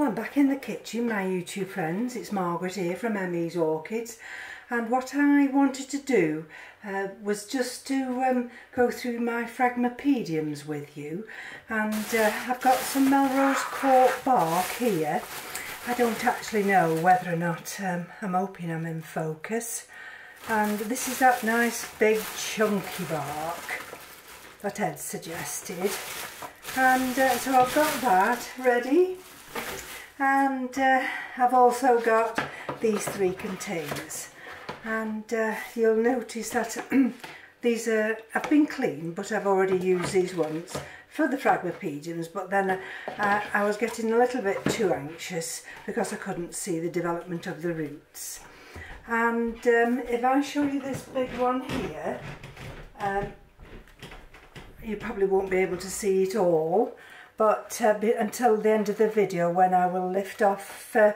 I'm back in the kitchen, my YouTube friends. It's Margaret here from M.E.s Orchids, and what I wanted to do was just to go through my Phragmepediums with you. And I've got some Melrose cork bark here. I don't actually know whether or not I'm hoping I'm in focus. And this is that nice big chunky bark that Ed suggested. And so I've got that ready. And I've also got these 3 containers, and you'll notice that these have been cleaned, but I've already used these once for the Phragmepediums. But then I was getting a little bit too anxious because I couldn't see the development of the roots. And if I show you this big one here, you probably won't be able to see it all, but until the end of the video, when I will lift off the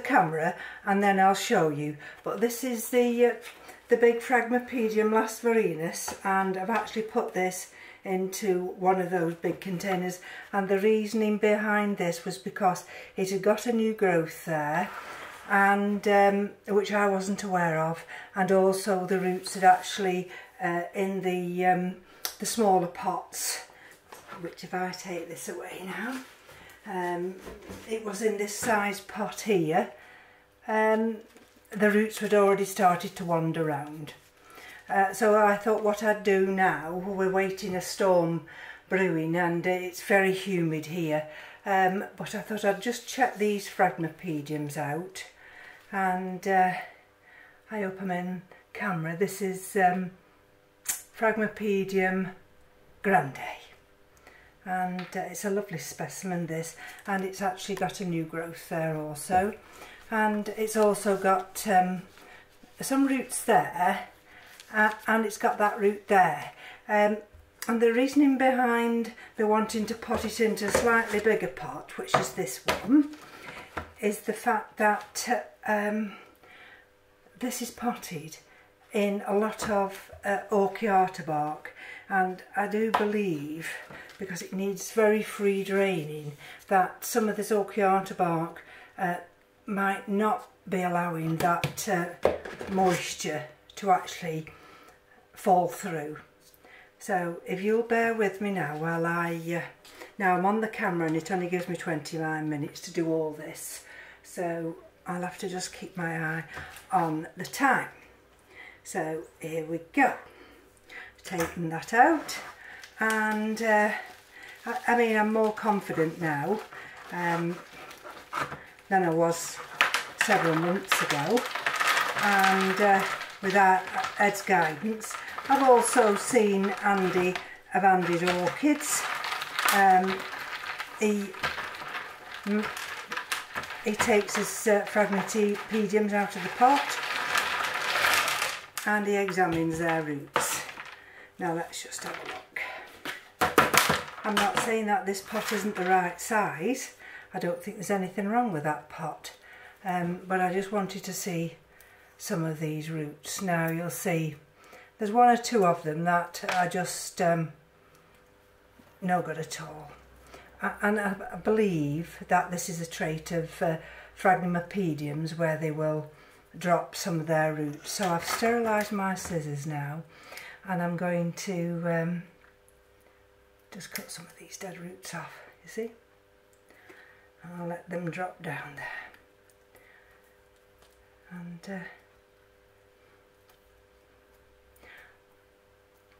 camera, and then I'll show you. But this is the big Phragmepedium Lasverinus, and I've actually put this into one of those big containers, and the reasoning behind this was because it had got a new growth there, and which I wasn't aware of, and also the roots had actually in the smaller pots, which if I take this away now, it was in this size pot here. The roots had already started to wander round. So I thought what I'd do now, we're waiting a storm brewing and it's very humid here, but I thought I'd just check these Phragmepediums out, and I hope I'm in camera. This is Phragmepedium grande, and it's a lovely specimen, this, and it's actually got a new growth there also, and it's also got some roots there, and it's got that root there, and the reasoning behind me wanting to pot it into a slightly bigger pot, which is this one, is the fact that this is potted in a lot of orchid bark, and I do believe, because it needs very free draining, that some of this orchid bark might not be allowing that moisture to actually fall through. So if you'll bear with me now while now I'm on the camera, and it only gives me 29 minutes to do all this, so I'll have to just keep my eye on the time. So here we go, taking that out, and I mean, I'm more confident now than I was several months ago, and with Ed's guidance. I've also seen Andy of Andy's Orchids. He takes his Phragmepediums out of the pot and he examines their roots. Now let's just have a look. I'm not saying that this pot isn't the right size. I don't think there's anything wrong with that pot, but I just wanted to see some of these roots. Now you'll see there's 1 or 2 of them that are just no good at all, and I believe that this is a trait of Phragmepediums, where they will drop some of their roots. So I've sterilised my scissors now, and I'm going to just cut some of these dead roots off, you see, and I'll let them drop down there. And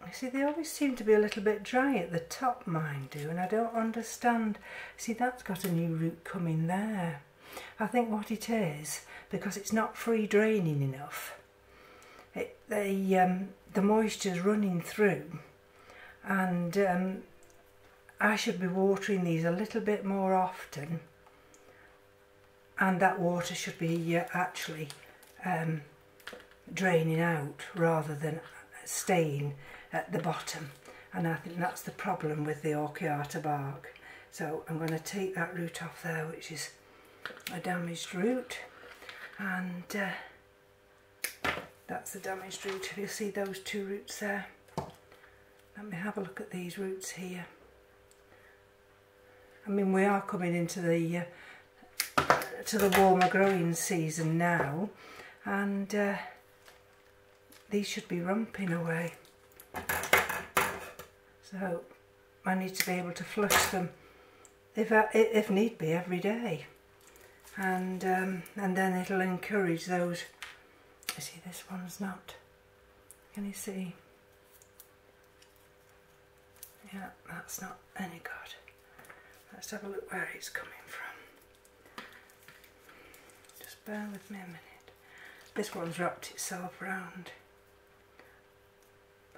you see, they always seem to be a little bit dry at the top, mine do, and I don't understand. See, that's got a new root coming there. I think what it is, because it's not free draining enough, the moisture's running through, and I should be watering these a little bit more often, and that water should be actually draining out rather than staying at the bottom, and I think that's the problem with the orchid bark. So I'm going to take that root off there, which is a damaged root, and that's the damaged root. If you see those 2 roots there, let me have a look at these roots here. I mean, we are coming into the to the warmer growing season now, and these should be rumping away. So I need to be able to flush them if need be every day, and then it'll encourage those. You see, this one's not. Can you see? Yeah, that's not any good. Let's have a look where it's coming from. Just bear with me a minute. This one's wrapped itself round,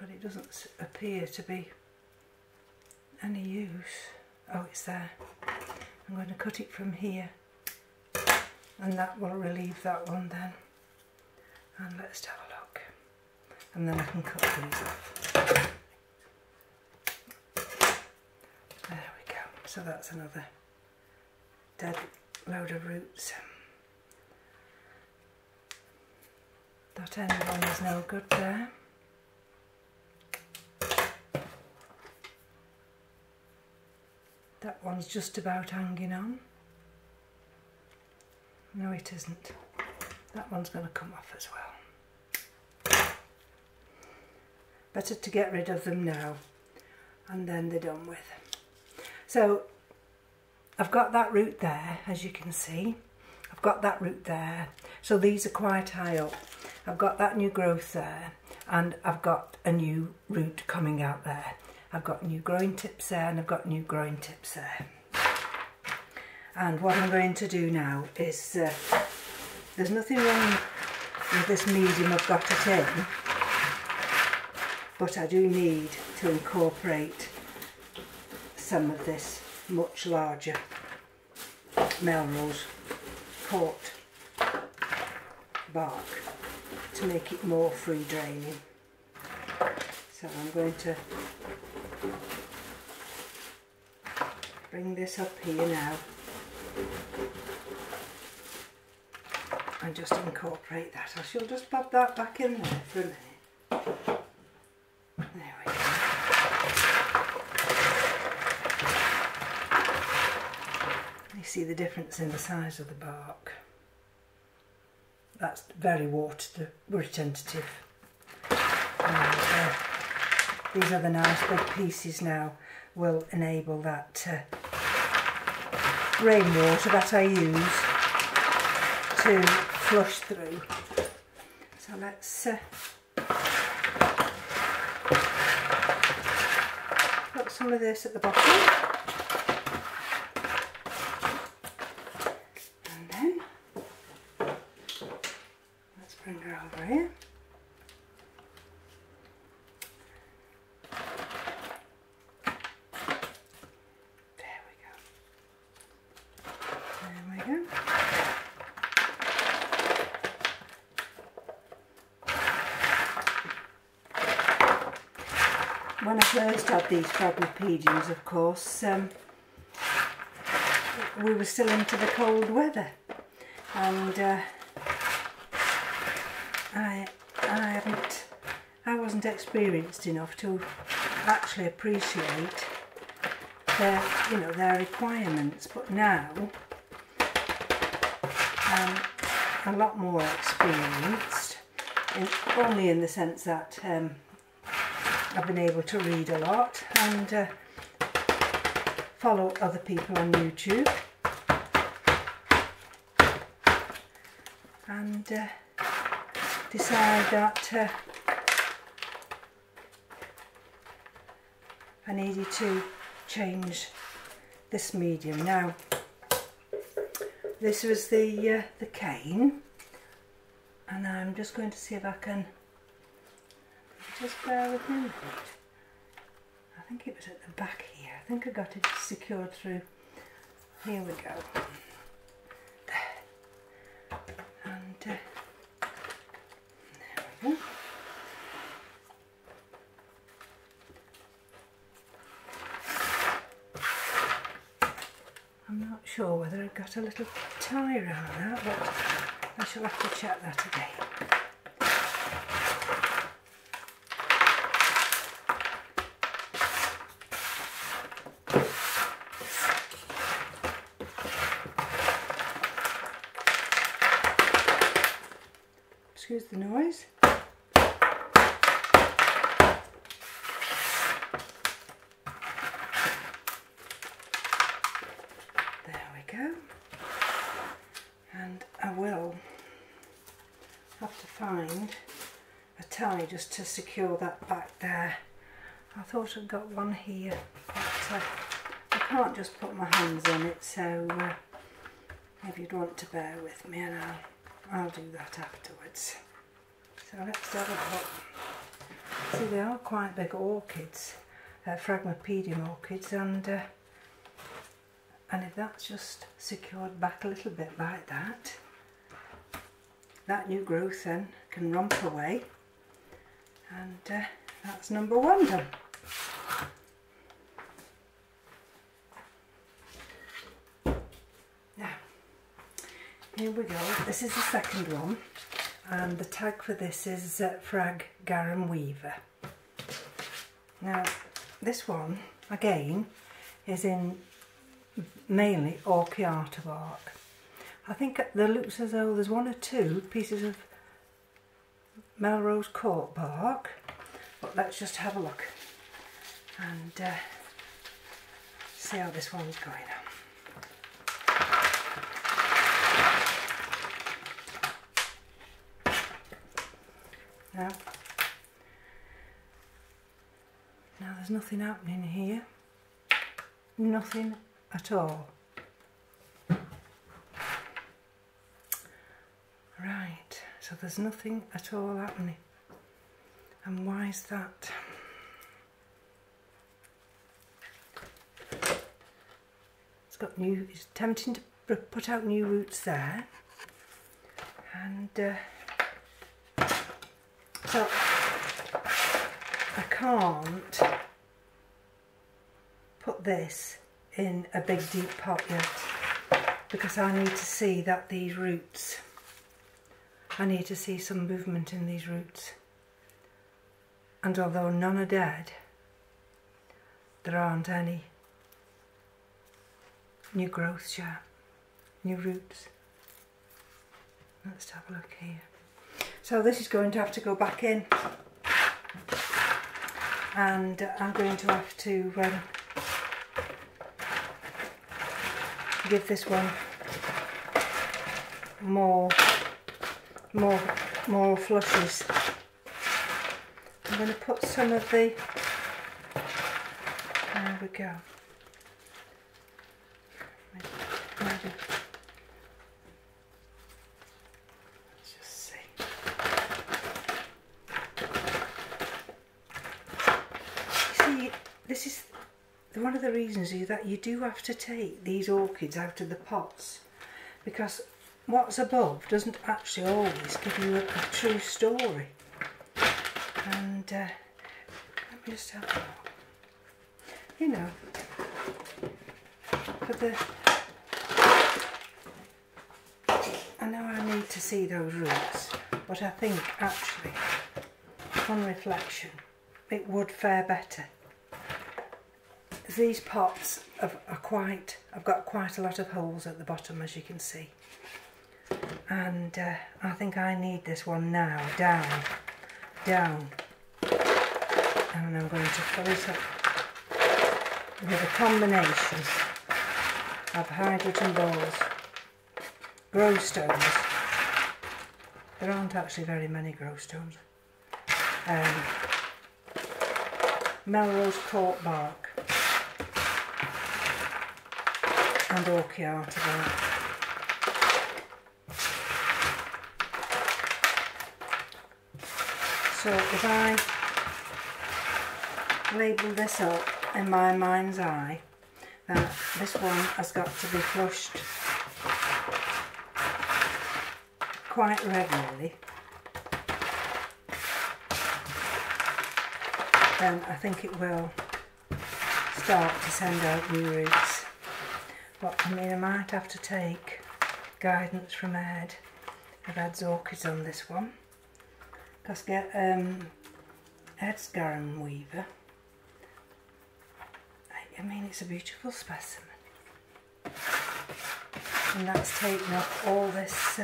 but it doesn't appear to be any use. Oh, it's there. I'm going to cut it from here, and that will relieve that one then. And let's have a look, and then I can cut these off. There we go. So that's another dead load of roots. That end one is no good there. That one's just about hanging on. No, it isn't. That one's going to come off as well. Better to get rid of them now, and then they're done with. So I've got that root there, as you can see. I've got that root there. So these are quite high up. I've got that new growth there, and I've got a new root coming out there. I've got new growing tips there, and I've got new growing tips there. And what I'm going to do now is, there's nothing wrong with this medium I've got it in, but I do need to incorporate some of this much larger Melrose Court bark to make it more free draining. So I'm going to bring this up here now and just incorporate that. I shall just pop that back in there for a minute. There we go. You see the difference in the size of the bark. That's very water retentive. And these are the nice big pieces now, will enable that rainwater that I use to flush through. So let's put some of this at the bottom. And then let's bring her over here. When I first had these Phragmepediums, of course, we were still into the cold weather, and I wasn't experienced enough to actually appreciate their, their requirements. But now I'm a lot more experienced, only in the sense that I've been able to read a lot and follow other people on YouTube, and decide that I needed to change this medium. Now, this was the cane, and I'm just going to see if I can. Just bear with me a minute. I think it was at the back here. I think I got it secured through. Here we go. There. And there we go. I'm not sure whether I got a little tie around that, but I shall have to check that again. excuse the noise. There we go. And I will have to find a tie just to secure that back there. I thought I'd got one here, but I can't just put my hands on it, so if you'd want to bear with me, and I'll do that afterwards. So let's have a look. See, they are quite big orchids, Phragmepedium orchids, and if that's just secured back a little bit like that, that new growth then can romp away, and that's number one done. Now, here we go. This is the second one, and the tag for this is Phragmepediums. Now, this one, again, is in mainly orchid bark. I think there looks as though there's one or two pieces of Melrose cork bark, but let's just have a look and see how this one's going on. Now there's nothing happening here, nothing at all. Right, so there's nothing at all happening. And why is that? It's attempting to put out new roots there. And so I can't put this in a big deep pot yet, because I need to see that these roots, I need to see some movement in these roots. And although none are dead, there aren't any new growths yet, new roots. Let's have a look here. So this is going to have to go back in, and I'm going to have to give this one more flushes. I'm going to put some of the, there we go. Maybe. Let's just see. You see, this is one of the reasons is that you do have to take these orchids out of the pots, because what's above doesn't actually always give you a true story. And let me just have a look. You know, I know I need to see those roots, but I think actually, on reflection, it would fare better. These pots I've got quite a lot of holes at the bottom, as you can see, and I think I need this one now down, and I'm going to fill it up with a combination of hydrogen balls, grow stones. There aren't actually very many grow stones. Melrose cork bark and orchid bark. So if I label this up in my mind's eye, that this one has got to be flushed quite regularly, then I think it will start to send out new roots. But I mean, I might have to take guidance from Ed of Ed's Orchids on this one, because Ed's Garum Weaver, I mean, it's a beautiful specimen, and that's taken up all this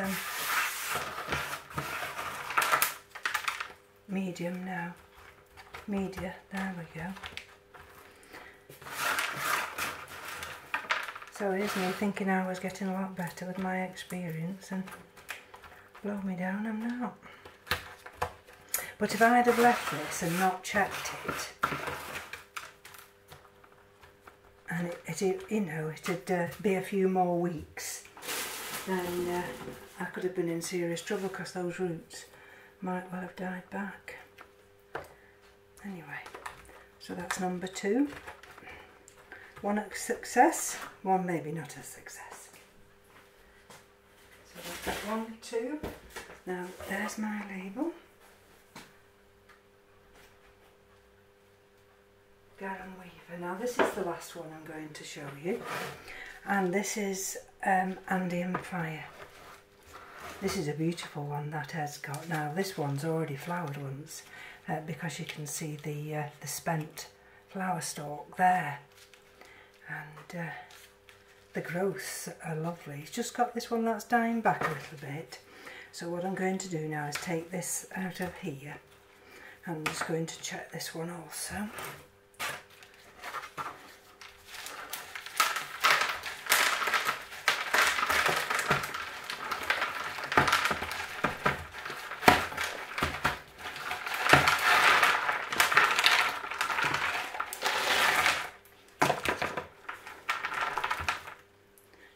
medium now. Media, there we go. So here's me thinking I was getting a lot better with my experience, and blow me down, I'm not. But if I'd have left this and not checked it, and it you know, it'd be a few more weeks, then I could have been in serious trouble, because those roots might well have died back. Anyway, so that's number 2. One a success, one maybe not a success. So that's that 1, 2. Now there's my label. Garum Weaver. Now this is the last one I'm going to show you, and this is Andean Fire. This is a beautiful one that has got. Now this one's already flowered once, because you can see the spent flower stalk there, and the growths are lovely. It's just got this one that's dying back a little bit. So what I'm going to do now is take this out of here. I'm just going to check this one also.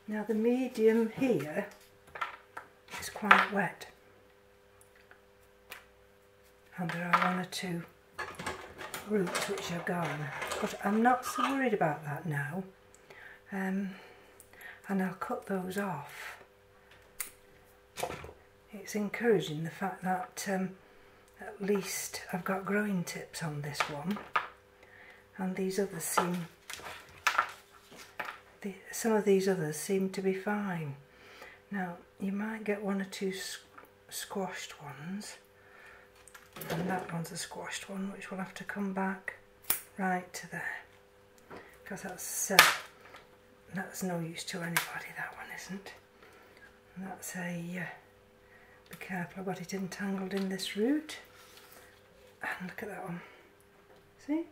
Now the medium here is quite wet, and there are 1 or 2 roots which are gone, but I'm not so worried about that now, and I'll cut those off. It's encouraging the fact that at least I've got growing tips on this one, and these others seem, some of these others seem to be fine. Now you might get 1 or 2 squashed ones, and that one's a squashed one which will have to come back right to there, because that's no use to anybody, that one isn't. And that's a be careful, I've got it entangled in this root, and look at that one, see?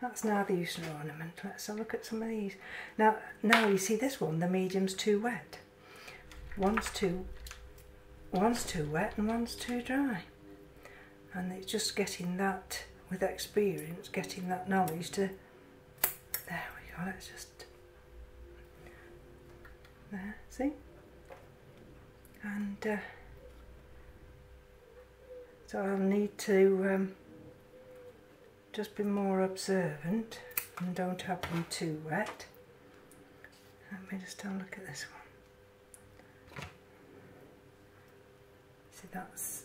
That's neither use nor ornament. Let's have a look at some of these. Now you see this one, the medium's too wet. One's too wet and one's too dry. And it's just getting that, with experience, getting that knowledge to, there we go, let's just, there, see? And so I'll need to just be more observant and don't have them too wet. Let me just have a look at this one. See, that's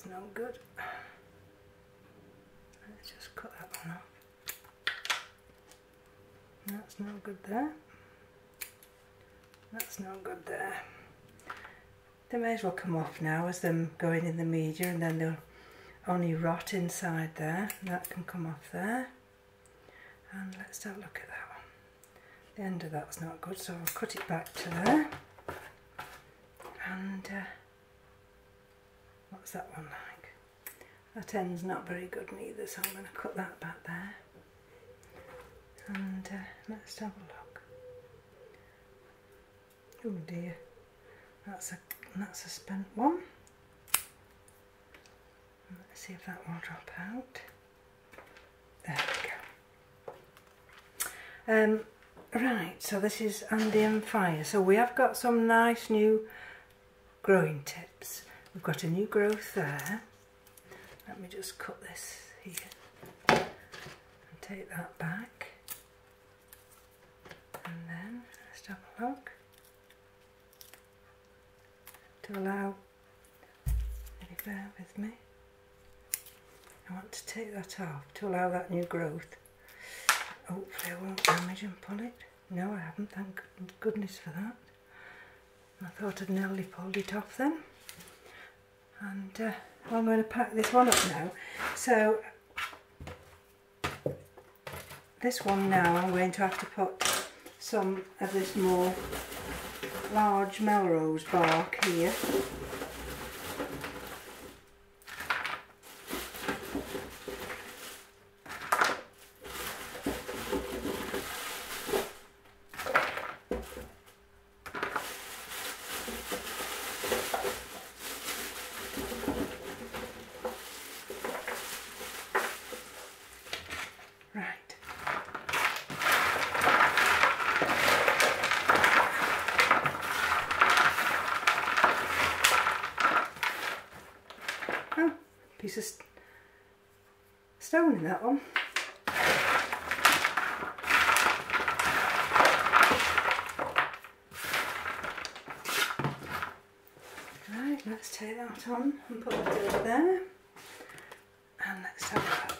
no good. Let's just cut that one off. That's no good there. That's no good there. They may as well come off now as them going in the media, and then they'll only rot inside there. That can come off there. And let's have a look at that one. The end of that's not good, so I'll cut it back to there. And what's that one like? That end's not very good neither, so I'm going to cut that back there. And let's have a look. Oh dear, that's a spent one. Let's see if that will drop out. There we go. Right, so this is Andean Fire. So we have got some nice new growing tips. We've got a new growth there. Let me just cut this here and take that back. And then let's have a look. To allow, maybe bear with me. I want to take that off to allow that new growth. Hopefully I won't damage and pull it. No, I haven't, thank goodness for that. I thought I'd nearly pulled it off then. And well, I'm going to pack this one up now. So this one now I'm going to have to put some of this more large Melrose bark here. of stone in that one. Right, let's take that on and put that over there, and let's have a look.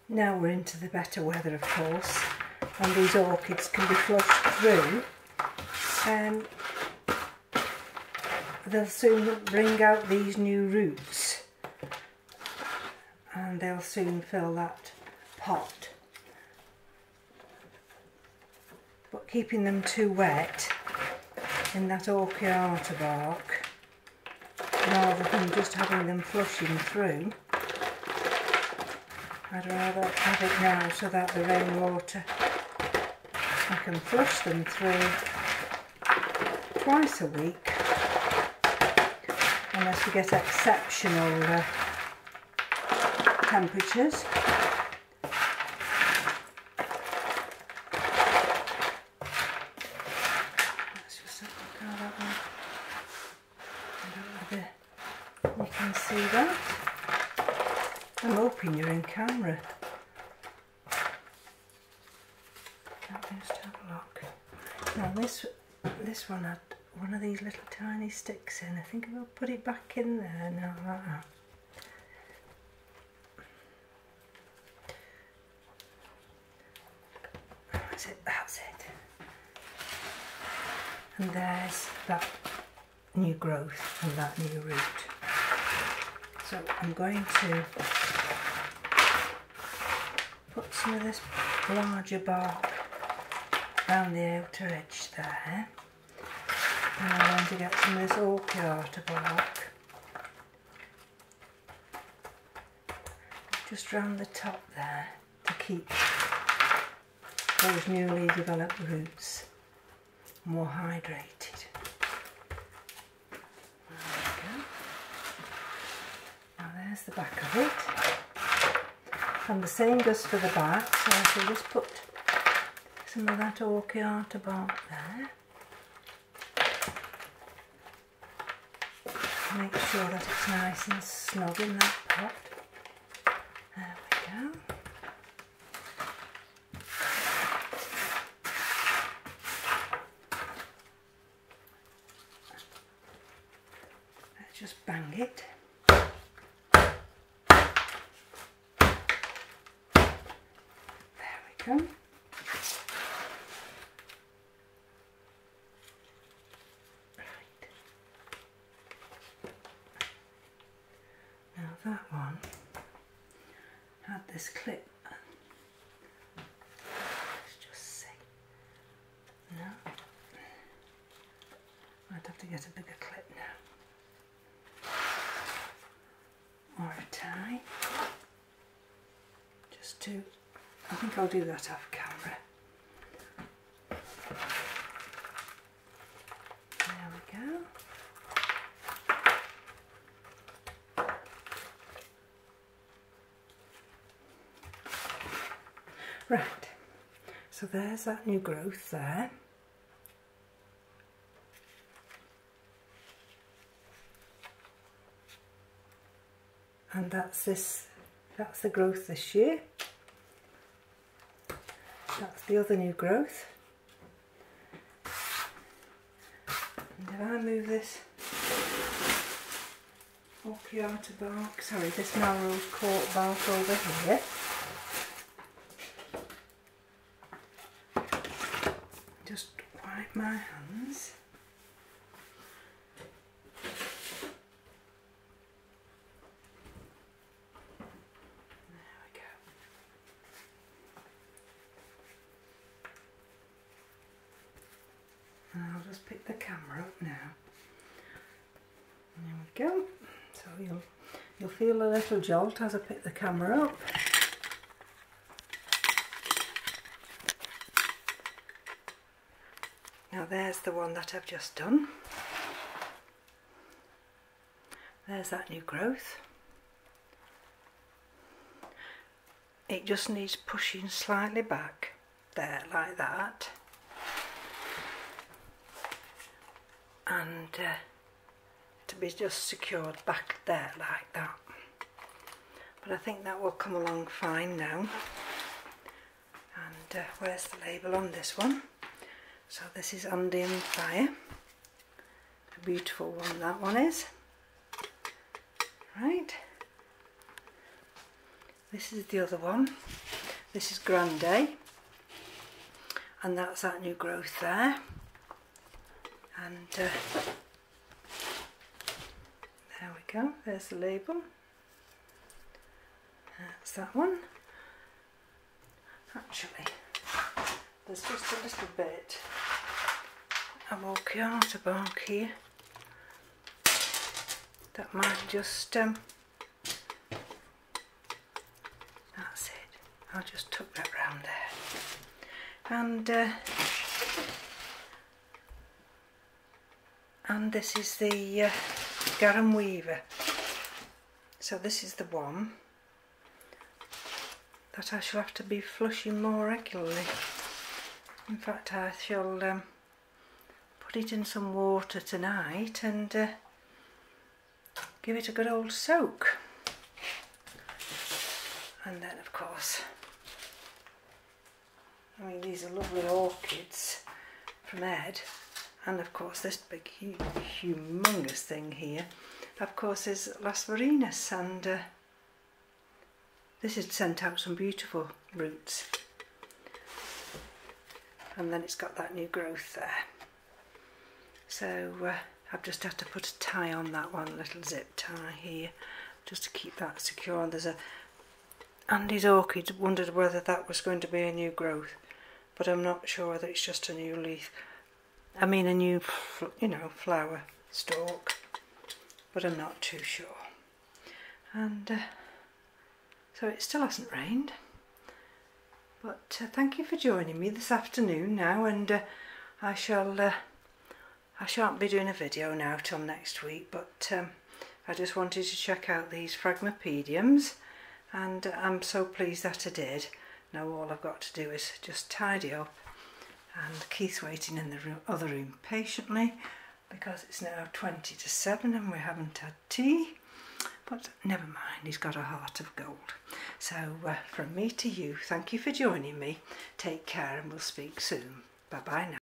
Now we're into the better weather, of course, and these orchids can be flushed through. They'll soon bring out these new roots, and they'll soon fill that pot. But keeping them too wet in that orchid bark, rather than just having them flushing through, I'd rather have it now so that the rainwater, I can flush them through twice a week, unless we get exceptional temperatures. Let's just have a look at that one. I don't know whether you can see that. I'm hoping you're in camera. Let me just have a look. Now this one had one of these little tiny sticks in. I think I'll put it back in there now, like that. That's it, that's it. And there's that new growth and that new root. So I'm going to put some of this larger bark around the outer edge there, and I'm going to get some of this orchid bark just round the top there to keep those newly developed roots more hydrated. There's the back of it, and the same goes for the back, so I shall just put some of that orchid bark there. Make sure that it's nice and snug in that pot. There we go. Let's just bang it. Come. Right. Now that one had this clip. Let's just see. No. I'd have to get a bigger clip now. Or a tie. Just to, I think I'll do that off camera. There we go. Right, so there's that new growth there. And that's the growth this year. That's the other new growth. And if I move this orchid bark, sorry, this Melrose Court bark over here, just wipe my hands. And I'll just pick the camera up now. There we go. So you'll feel a little jolt as I pick the camera up. Now there's the one that I've just done. There's that new growth. It just needs pushing slightly back there like that, and to be just secured back there like that. But I think that will come along fine now. And where's the label on this one? So this is Andean Fire. A beautiful one that one is. Right. This is the other one. This is Grande. And that's that new growth there. And there we go. There's the label. That's that one. Actually, there's just a little bit of orchid bark here that might just that's it, I'll just tuck that round there. And this is the Garum Weaver. So this is the one that I shall have to be flushing more regularly. In fact, I shall put it in some water tonight and give it a good old soak. And then, of course, I mean, these are lovely orchids from Ed, and of course this big humongous thing here, of course, is Las Varinas, and this has sent out some beautiful roots. And then it's got that new growth there. So I've just had to put a tie on that one, little zip tie here, just to keep that secure. And there's a Andy's Orchids, wondered whether that was going to be a new growth, but I'm not sure whether it's just a new leaf. I mean a new, flower stalk, but I'm not too sure. And so it still hasn't rained. But thank you for joining me this afternoon now, and I shan't be doing a video now till next week, but I just wanted to check out these Phragmepediums, and I'm so pleased that I did. Now all I've got to do is just tidy up, and Keith's waiting in the other room patiently because it's now 20 to 7 and we haven't had tea. But never mind, he's got a heart of gold. So from me to you, thank you for joining me. Take care and we'll speak soon. Bye bye now.